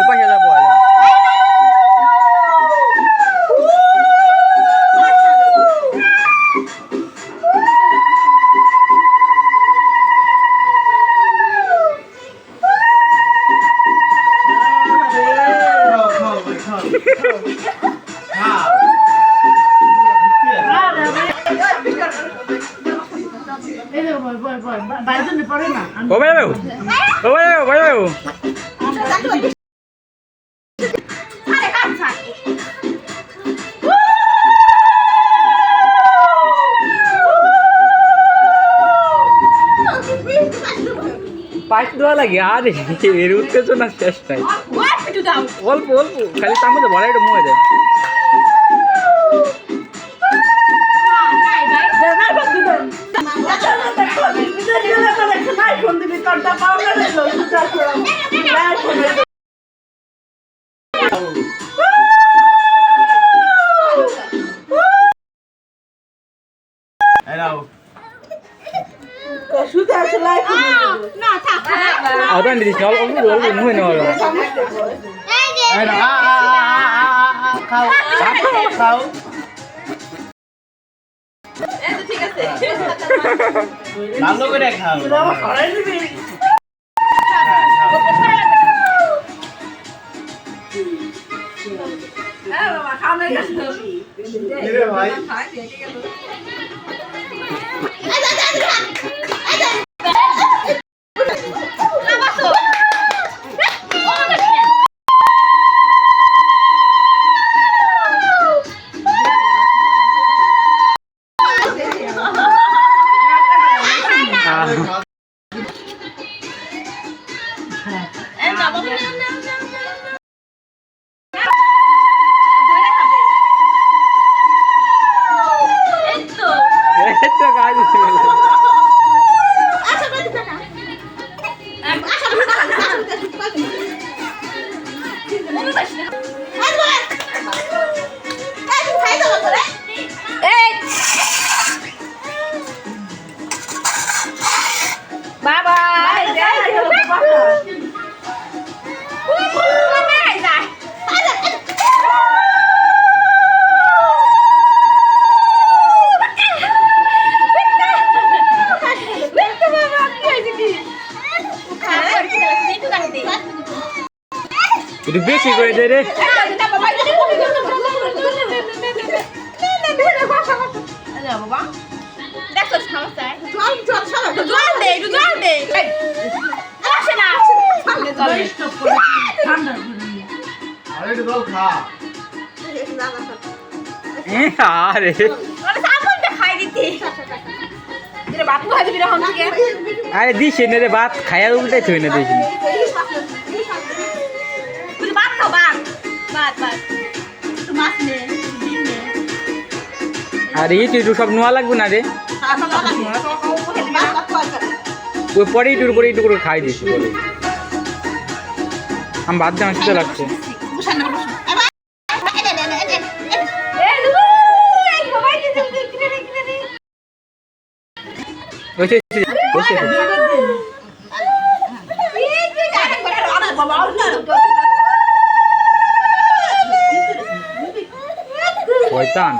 উপায় যাবো পাইপ দেওয়া লাগে আর এর উত্তেজনার শেষ নাই অল্প অল্প খালি তার মধ্যে বড় একটা মুয়ে দেয় Ada di sini kalau dulu dulu nuh ini orang. Kau. Kau. Itu ঠিক আছে. ভালো করে খাও। বাবা খাও না গেছে। রে ভাই। Itu besi gue deh. আরে দিস নে রে ভাত খায়া উল্টাই থই না দিস আর ইটু সব নোয়া লাগবে না রে ওই পরে ইটুর করে ইটু করে খাই দিছি বলে আমি ভাত জানা শীত লাগছে শয়তান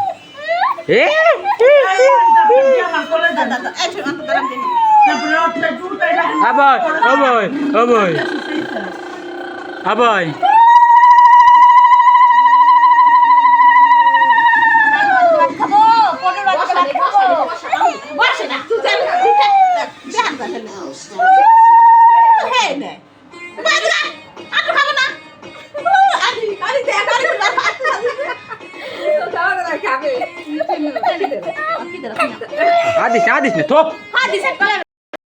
আবাই আবাই আবাই আবাই Hadis, hadis nih, top. Hadis